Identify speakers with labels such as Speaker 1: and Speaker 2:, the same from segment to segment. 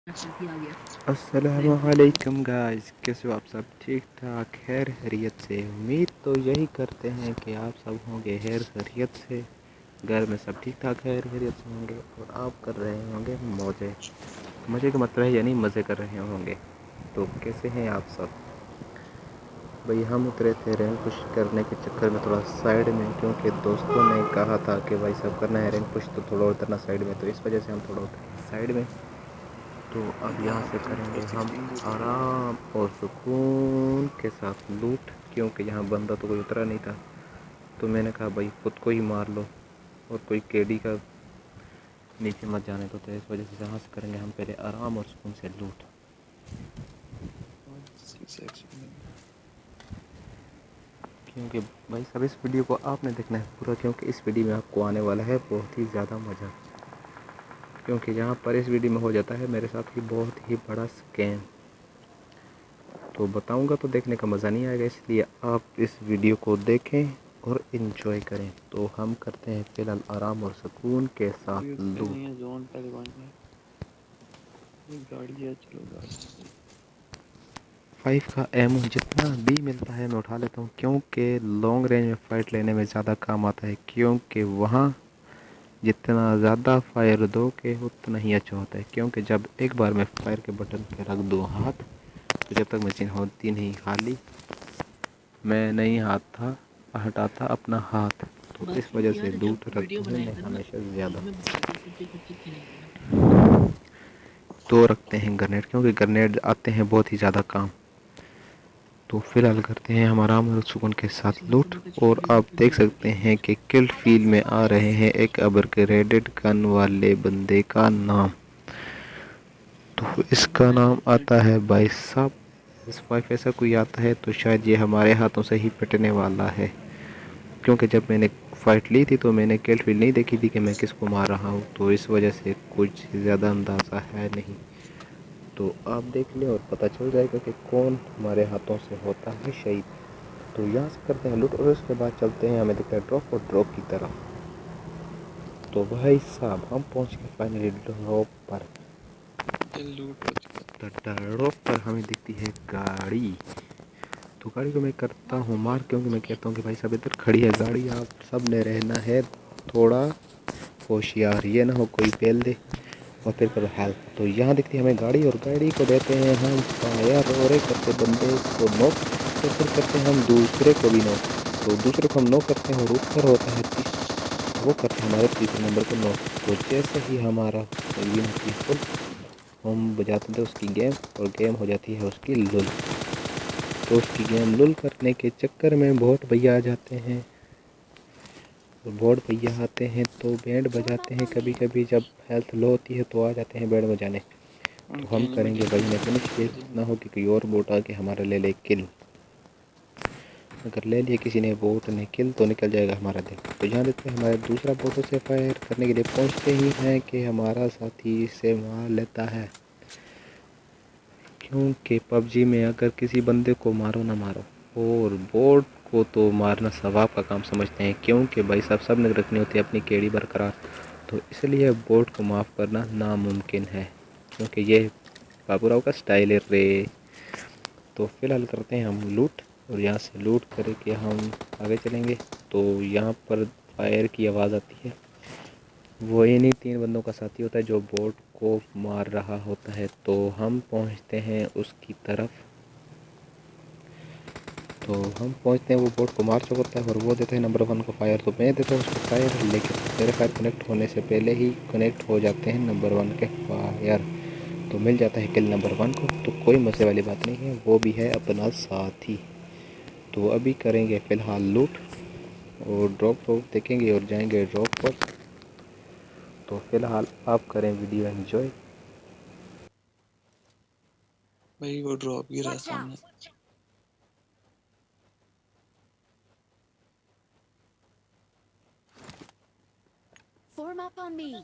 Speaker 1: अस्सलामुअलैकुम गाइस, कैसे हो आप सब? ठीक ठाक, खैर खैरियत से? उम्मीद तो यही करते हैं कि आप सब होंगे खैर खैरियत से, घर में सब ठीक ठाक खैर खैरियत से होंगे और आप कर रहे होंगे मौजे। मज़े का मतलब है यानी मज़े कर रहे होंगे। तो कैसे हैं आप सब? भाई हम उतरे थे रैंक पुश करने के चक्कर में थोड़ा साइड में, क्योंकि दोस्तों ने कहा था कि भाई सब करना है रैंक पुश, तो थोड़ा उतरना साइड में, तो इस वजह से हम थोड़ा उतरे साइड में। तो अब यहाँ से करेंगे हम आराम और सुकून के साथ लूट, क्योंकि यहाँ बंदा तो कोई उतरा नहीं था। तो मैंने कहा भाई खुद को ही मार लो और कोई केडी का नीचे मत जाने दो। तो इस वजह से यहाँ से करेंगे हम पहले आराम और सुकून से लूट। क्योंकि भाई सब इस वीडियो को आपने देखना है पूरा, क्योंकि इस वीडियो में आपको आने वाला है बहुत ही ज़्यादा मज़ा। क्योंकि यहाँ पर इस वीडियो में हो जाता है मेरे साथ ही बहुत ही बड़ा स्कैम। तो बताऊंगा तो देखने का मज़ा नहीं आएगा, इसलिए आप इस वीडियो को देखें और इन्जॉय करें। तो हम करते हैं फ़िलहाल आराम और सुकून के साथ लूट।
Speaker 2: जोन पहले बन गया। गाड़ी है, चलो गाड़ी से।
Speaker 1: 5 का एमओ जितना भी मिलता है मैं उठा लेता हूँ, क्योंकि लॉन्ग रेंज में फ़ाइट लेने में ज़्यादा काम आता है। क्योंकि वहाँ जितना ज़्यादा फायर दोगे उतना ही अच्छा होता है। क्योंकि जब एक बार मैं फायर के बटन पे रख दूँ हाथ, तो जब तक मशीन होती नहीं खाली, मैं नहीं हाथ था हटाता अपना हाथ। तो इस वजह से लूट रखते हैं मैं हमेशा ज़्यादा। तो रखते हैं ग्रेनेड, क्योंकि ग्रेनेड आते हैं बहुत ही ज़्यादा काम। तो फिलहाल करते हैं हम आराम और सुकून के साथ लूट। और आप देख सकते हैं कि किल फील्ड में आ रहे हैं एक अपग्रेडेड गन वाले बंदे का नाम। तो इसका नाम आता है भाई साहब S5। ऐसा कोई आता है तो शायद ये हमारे हाथों से ही पिटने वाला है। क्योंकि जब मैंने फ़ाइट ली थी तो मैंने किल फील्ड नहीं देखी थी कि मैं किसको मार रहा हूँ, तो इस वजह से कुछ ज़्यादा अंदाज़ा है नहीं। तो आप देख लें और पता चल जाएगा कि कौन हमारे हाथों से होता है शहीद। तो यहाँ से करते हैं लूट और उसके बाद चलते हैं, हमें दिखता है ड्रॉप, और ड्रॉप की तरफ। तो भाई साहब हम पहुँच गए फाइनली ड्रॉप पर।
Speaker 2: लूट हो चुका।
Speaker 1: तो ड्रॉप पर हमें दिखती है गाड़ी। तो गाड़ी को मैं करता हूँ मार, क्योंकि मैं कहता हूँ कि भाई साहब इधर खड़ी है गाड़ी, आप सब ने रहना है थोड़ा होशियार, ये ना हो कोई पेल दे और फिर करो हेल्प। तो यहाँ दिखती है हमें गाड़ी, और गाड़ी को देते हैं हम फायर और एक करते बंदे को नॉक, तो फिर करते हैं हम दूसरे को भी नॉक। तो दूसरे को हम नॉक करते हैं और ऊपर होता है वो करते हैं हमारे तीसरे नंबर को नॉक। तो जैसे ही हमारा विन होती है फुल, हम बजाते थे उसकी गेम, और गेम हो जाती है उसकी लुल। तो उसकी गेम लुल करने के चक्कर में बहुत भैया आ जाते हैं, और बहुत भैया आते हैं तो बैंड बजाते हैं। कभी कभी जब हेल्थ लो होती है तो आ जाते हैं बैंड बजाने। तो
Speaker 2: उनके
Speaker 1: हम करेंगे
Speaker 2: एनिमेटेड
Speaker 1: भाई
Speaker 2: वीडियो
Speaker 1: ने फिनिश, ये ना हो कि कोई और बोट आके हमारा ले ले किल। अगर ले लिया किसी ने बोट ने किल तो निकल जाएगा हमारा दिल। तो यहाँ देखते हैं हमारे दूसरा बोटों से फायर करने के लिए पहुँचते ही हैं कि हमारा साथी इसे मार लेता है। क्योंकि पबजी में अगर किसी बंदे को मारो ना मारो, और बोट को तो मारना सवाब का काम समझते हैं, क्योंकि भाई साहब सब ने रखनी होती है अपनी केड़ी बरकरार। तो इसलिए बोट को माफ़ करना नामुमकिन है, क्योंकि ये बाबूराव का स्टाइल है रे। तो फिलहाल करते हैं हम लूट, और यहाँ से लूट करके हम आगे चलेंगे। तो यहाँ पर फायर की आवाज़ आती है, वो इन्हीं 3 बंदों का साथी होता है जो बोट को मार रहा होता है। तो हम पहुँचते हैं उसकी तरफ। तो हम पहुँचते हैं, वो बोट को मार चुका होता है और वो देता है नंबर 1 को फायर। तो मैं देता हूँ उसको फायर, लेकिन मेरे फायर कनेक्ट होने से पहले ही कनेक्ट हो जाते हैं नंबर 1 के फायर। तो मिल जाता है किल नंबर 1 को। तो कोई मज़े वाली बात नहीं है, वो भी है अपना साथी। तो अभी करेंगे फ़िलहाल लूट और ड्रॉप देखेंगे और जाएंगे ड्रॉप पर। तो फ़िलहाल आप करें वीडियो एंजॉय।
Speaker 2: भाई, वो ड्रॉप गिरा सामने।
Speaker 3: Form up on me.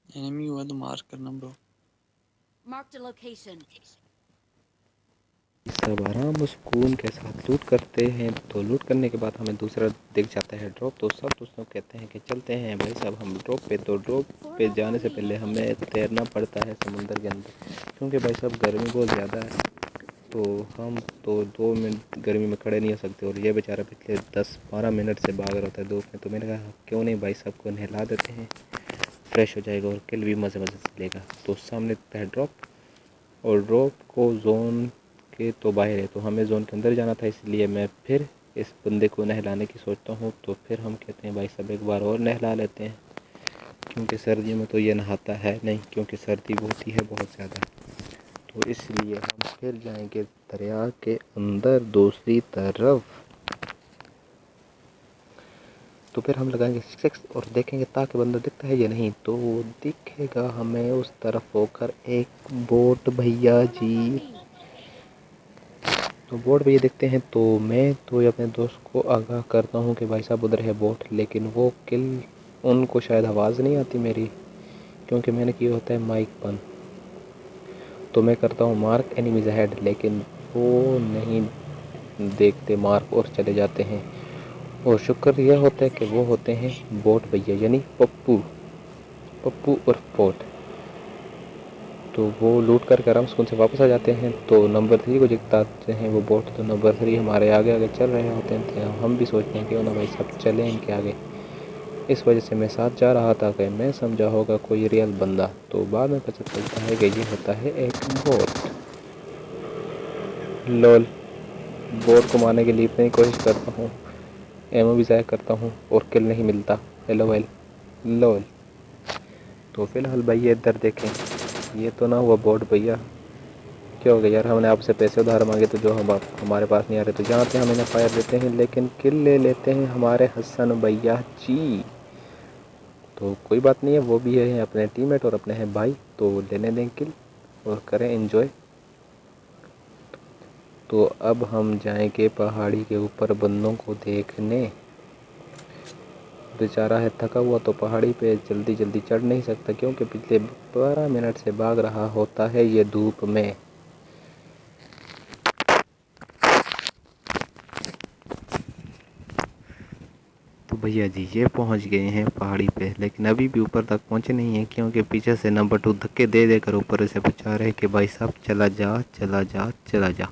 Speaker 2: Enemy हुआ तो मार करना ब्रो।
Speaker 3: Marked a location.
Speaker 1: सब आराम और सुकून के साथ लूट करते हैं। तो लूट करने के बाद हमें दूसरा दिख जाता है ड्रॉप। तो सब दोस्तों कहते हैं कि चलते हैं भाई साहब हम ड्रॉप पे। तो ड्रॉप पे जाने से पहले हमें तैरना पड़ता है समुंदर के अंदर, क्योंकि भाई साहब गर्मी बहुत ज़्यादा है। तो हम तो 2 मिनट गर्मी में खड़े नहीं हो सकते, और ये बेचारा पिछले 10-12 मिनट से भाग रहा था धूप में। तो मैंने कहा क्यों नहीं भाई साहब को नहला देते हैं, फ्रेश हो जाएगा और किल भी मज़े मज़े से लेगा। तो सामने है ड्रॉप, और ड्रॉप को जोन के तो बाहर है, तो हमें जोन के अंदर जाना था, इसलिए मैं फिर इस बंदे को नहलाने की सोचता हूँ। तो फिर हम कहते हैं भाई साहब एक बार और नहला लेते हैं, क्योंकि सर्दियों में तो ये नहाता है नहीं, क्योंकि सर्दी होती है बहुत ज़्यादा। तो इसलिए हम फिर जाएंगे दरिया के अंदर दूसरी तरफ। तो फिर हम लगाएंगे 6 और देखेंगे ताकि बंदा दिखता है या नहीं। तो दिखेगा हमें उस तरफ होकर एक बोट भैया
Speaker 3: Form up on
Speaker 1: जी।
Speaker 3: me.
Speaker 1: तो बोट भैया दिखते हैं, तो मैं तो अपने दोस्त को आगाह करता हूँ कि भाई साहब उधर है बोट। लेकिन वो किल उनको शायद आवाज़ नहीं आती मेरी, क्योंकि मैंने किया होता है माइक बंद। तो मैं करता हूँ मार्क एनिमीज अहेड, लेकिन वो नहीं देखते मार्क और चले जाते हैं। और शुक्र यह होता है कि वो होते हैं बोट भैया, यानी पप्पू, पप्पू और बोट। तो वो लूट कर आराम से उनसे वापस आ जाते हैं। तो नंबर 3 को जिताते हैं वो बोट। तो नंबर 3 हमारे आगे आगे चल रहे होते हैं, तो हम भी सोचते हैं क्यों ना भाई सब चलें इनके आगे। इस वजह से मैं साथ जा रहा था कि मैं समझा होगा कोई रियल बंदा। तो बाद में पता चलता है कि ये होता है एक बोट। लोल, बोट को मारने के लिए इतनी कोशिश करता हूँ, एमओ भी ज़ाया करता हूँ और किल नहीं मिलता। हेलो वेल लोल। तो फिलहाल भाई ये इधर देखें, ये तो ना हुआ बोट भैया। क्या हो गया यार, हमने आपसे पैसे उधार मांगे तो जो हम हमारे पास नहीं आ रहे, तो जहाँ पे हम इन्हें फायर देते हैं, लेकिन किल ले लेते हैं हमारे हसन भैया जी। तो कोई बात नहीं है, वो भी है अपने टीममेट और अपने हैं भाई, तो लेने दें किल और करें एंजॉय। तो अब हम जाएंगे पहाड़ी के ऊपर बंदों को देखने। बेचारा है थका हुआ, तो पहाड़ी पे जल्दी जल्दी चढ़ नहीं सकता, क्योंकि पिछले 12 मिनट से भाग रहा होता है ये धूप में। तो भैया जी ये पहुंच गए हैं पहाड़ी पे, लेकिन अभी भी ऊपर तक पहुंचे नहीं हैं, क्योंकि पीछे से नंबर 2 धक्के दे देकर ऊपर से बचा रहे कि भाई साहब चला जा चला जा चला जा।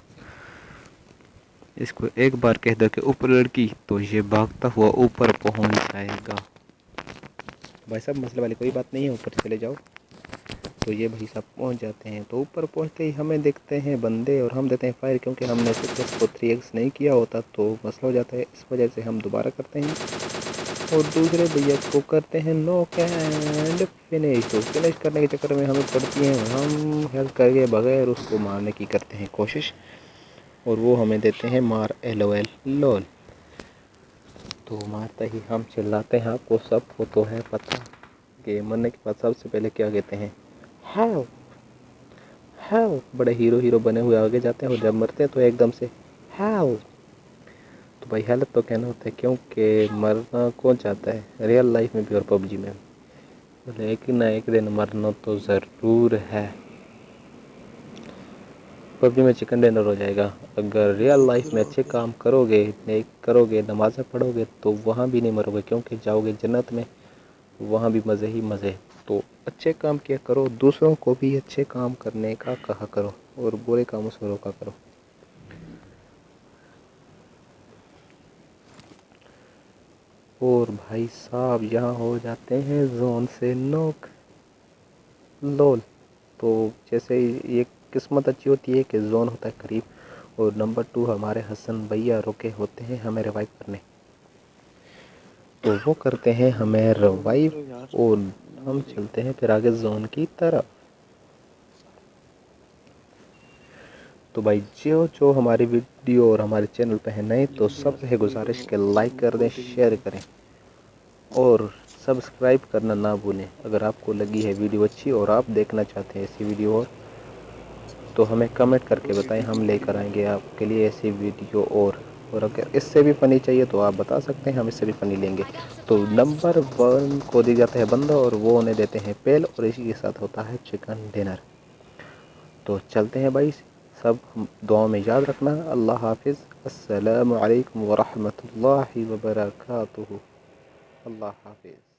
Speaker 1: इसको एक बार कह दो कि ऊपर लड़की, तो ये भागता हुआ ऊपर पहुंच जाएगा। भाई साहब मसले वाली कोई बात नहीं है, ऊपर चले जाओ। तो ये भाई साहब पहुंच जाते हैं। तो ऊपर पहुंचते ही हमें दिखते हैं बंदे और हम देते हैं फायर, क्योंकि हमने सिक्स को 3x नहीं किया होता तो मसला हो जाता है। इस वजह से हम दोबारा करते हैं और दूसरे भैया को करते हैं नॉक एंड फिनिश। तो फिनिश करने के चक्कर में हमें पड़ती हैं, हम हेल्प करके बगैर उसको मारने की करते हैं कोशिश, और वो हमें देते हैं मार LOL लोल। तो मारता ही हम चिल्लाते हैं, आपको सब को तो है पता कि मरने के बाद सबसे पहले क्या कहते हैं, हेल्प हेल्प। बड़े हीरो हीरो बने हुए आगे जाते हैं, और जब मरते हैं तो एकदम से हेल्प। तो भाई हेल्प तो कहना होता है, क्योंकि मरना कौन चाहता है रियल लाइफ में भी और पबजी में भी। लेकिन ना एक दिन मरना तो ज़रूर है। पबजी में चिकन डिनर हो जाएगा। अगर रियल लाइफ में अच्छे काम करोगे, नेक करोगे, नमाज़ें पढ़ोगे, तो वहाँ भी नहीं मरोगे, क्योंकि जाओगे जन्नत में, वहाँ भी मज़े ही मज़े। तो अच्छे काम किया करो, दूसरों को भी अच्छे काम करने का कहा करो और बुरे कामों से रोका करो। और भाई साहब यहाँ हो जाते हैं जोन से नॉक लोल। तो जैसे ये किस्मत अच्छी होती है कि जोन होता है करीब, और नंबर 2 हमारे हसन भैया रुके होते हैं हमें रिवाइव करने। तो वो करते हैं हमें रिवाइव
Speaker 2: करो यार,
Speaker 1: और
Speaker 2: नंबर
Speaker 1: हम
Speaker 2: 3।
Speaker 1: चलते हैं फिर आगे जोन की तरफ। तो भाई जो जो हमारी वीडियो और हमारे चैनल पे है नए, तो सबसे गुजारिश के लाइक कर दें, शेयर करें और सब्सक्राइब करना ना भूलें। अगर आपको लगी है वीडियो अच्छी और आप देखना चाहते हैं ऐसी वीडियो तो हमें कमेंट करके बताएं, हम लेकर आएंगे आपके लिए ऐसी वीडियो। और अगर इससे भी फ़नी चाहिए तो आप बता सकते हैं, हम इससे भी फ़नी लेंगे।
Speaker 3: I got
Speaker 1: तो
Speaker 3: supplies.
Speaker 1: नंबर 1 को दिया जाता है बंदा और वो उन्हें देते हैं पेल, और इसी के साथ होता है चिकन डिनर। तो चलते हैं भाई, सब हम दुआ में याद रखना। अल्लाह हाफिज़। अस्सलामु अलैकुम व रहमतुल्लाहि व बरकातुहू। अल्लाह हाफिज़।